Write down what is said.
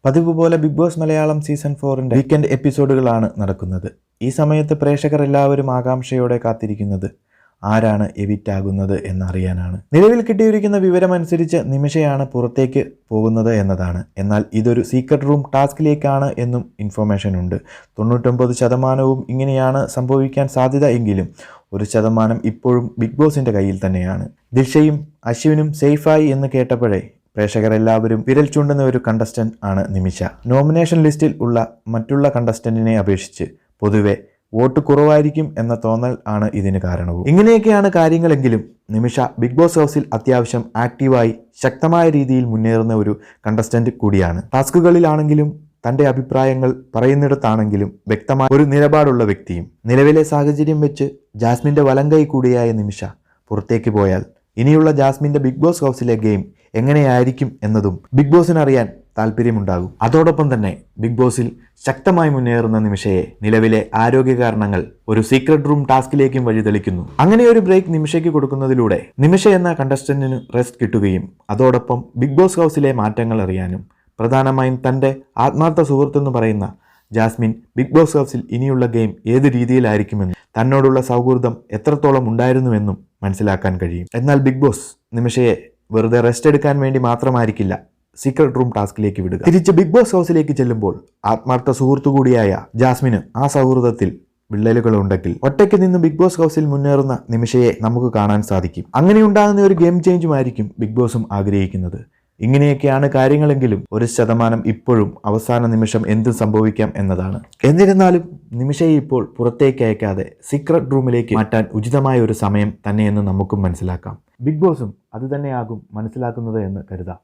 പതിവ് പോലെ Big Boss Malayalam season 4ന്റെ വീക്കെൻഡ് എപ്പിസോഡുകളാണ് നടക്കുന്നത്. ഈ സമയത്ത് പ്രേക്ഷകർ എല്ലാവരും ആകാംക്ഷയോടെ കാത്തിരിക്കുന്നത് ആരാണ് എവിക്റ്റ് ആകുന്നത് എന്നറിയാനാണ്. നിലവിൽ കിട്ടിയിരിക്കുന്ന വിവരമനുസരിച്ച് നിമിഷയാണ് പുറത്തേക്ക് പോകുന്നത് എന്നതാണ്. എന്നാൽ ഇതൊരു സീക്രട്ട് റൂം ടാസ്കിലേക്കാണ് എന്നും ഇൻഫർമേഷൻ ഉണ്ട്. 99% ഇങ്ങനെയാണ് സംഭവിക്കാൻ സാധ്യത എങ്കിലും 1% ഇപ്പോഴും ബിഗ് ബോസിന്റെ കയ്യിൽ തന്നെയാണ്. ദിൽഷയും അശ്വിനും സേഫായി എന്ന് കേട്ടപ്പോഴേ പ്രേക്ഷകർ എല്ലാവരും വിരൽ ചൂണ്ടുന്ന ഒരു കണ്ടസ്റ്റന്റ് ആണ് നിമിഷ. നോമിനേഷൻ ലിസ്റ്റിൽ ഉള്ള മറ്റുള്ള കണ്ടസ്റ്റന്റിനെ അപേക്ഷിച്ച് പൊതുവെ വോട്ട് കുറവായിരിക്കും എന്ന തോന്നൽ ആണ് ഇതിന് കാരണവും. ഇങ്ങനെയൊക്കെയാണ് കാര്യങ്ങളെങ്കിലും നിമിഷ ബിഗ് ബോസ് ഹൗസിൽ അത്യാവശ്യം ആക്റ്റീവായി ശക്തമായ രീതിയിൽ മുന്നേറുന്ന ഒരു കണ്ടസ്റ്റന്റ് കൂടിയാണ്. ടാസ്കുകളിലാണെങ്കിലും തൻ്റെ അഭിപ്രായങ്ങൾ പറയുന്നിടത്താണെങ്കിലും വ്യക്തമായ ഒരു നിലപാടുള്ള വ്യക്തിയും. നിലവിലെ സാഹചര്യം വെച്ച് ജാസ്മിൻ്റെ വലങ്കൈ കൂടിയായ നിമിഷ പുറത്തേക്ക് പോയാൽ ഇനിയുള്ള ജാസ്മിൻ്റെ ബിഗ് ബോസ് ഹൗസിലെ ഗെയിം എങ്ങനെയായിരിക്കും എന്നതും ബിഗ് ബോസിന് അറിയാൻ താല്പര്യമുണ്ടാകും. അതോടൊപ്പം തന്നെ ബിഗ് ബോസിൽ ശക്തമായി മുന്നേറുന്ന നിമിഷയെ നിലവിലെ ആരോഗ്യ കാരണങ്ങൾ ഒരു സീക്രട്ട് റൂം ടാസ്കിലേക്കും വഴിതെളിക്കുന്നു. അങ്ങനെ ഒരു ബ്രേക്ക് നിമിഷയ്ക്ക് കൊടുക്കുന്നതിലൂടെ നിമിഷ എന്ന കണ്ടസ്റ്റന്റിന് റെസ്റ്റ് കിട്ടുകയും അതോടൊപ്പം ബിഗ് ബോസ് ഹൗസിലെ മാറ്റങ്ങൾ അറിയാനും പ്രധാനമായും തൻ്റെ ആത്മാർത്ഥ സുഹൃത്തെന്ന് പറയുന്ന ജാസ്മിൻ ബിഗ് ബോസ് ഹൗസിൽ ഇനിയുള്ള ഗെയിം ഏത് രീതിയിലായിരിക്കുമെന്നും തന്നോടുള്ള സൗഹൃദം എത്രത്തോളം ഉണ്ടായിരുന്നുവെന്നും മനസ്സിലാക്കാൻ കഴിയും. എന്നാൽ ബിഗ് ബോസ് നിമിഷയെ വെറുതെ റെസ്റ്റ് എടുക്കാൻ വേണ്ടി മാത്രമായിരിക്കില്ല സീക്രട്ട് റൂം ടാസ്കിലേക്ക് വിടുക. തിരിച്ച് ബിഗ് ബോസ് ഹൗസിലേക്ക് ചെല്ലുമ്പോൾ ആത്മാർത്ഥ സുഹൃത്തു കൂടിയായ ജാസ്മിന് ആ സൗഹൃദത്തിൽ വിള്ളലുകളുണ്ടെങ്കിൽ ഒറ്റയ്ക്ക് നിന്ന് ബിഗ് ബോസ് ഹൗസിൽ മുന്നേറുന്ന നിമിഷയെ നമുക്ക് കാണാൻ സാധിക്കും. അങ്ങനെ ഉണ്ടാകുന്ന ഒരു ഗെയിം ചേഞ്ചുമായിരിക്കും ബിഗ് ബോസും ആഗ്രഹിക്കുന്നത്. ഇങ്ങനെയൊക്കെയാണ് കാര്യങ്ങളെങ്കിലും 1% ഇപ്പോഴും അവസാന നിമിഷം എന്തും സംഭവിക്കാം എന്നതാണ്. എന്നിരുന്നാലും നിമിഷയെ ഇപ്പോൾ പുറത്തേക്ക് അയക്കാതെ സീക്രട്ട് റൂമിലേക്ക് മാറ്റാൻ ഉചിതമായ ഒരു സമയം തന്നെയെന്ന് നമുക്കും മനസ്സിലാക്കാം. ബിഗ് ബോസും അതുതന്നെയാകും മനസ്സിലാക്കുന്നത് എന്ന് കരുതാം.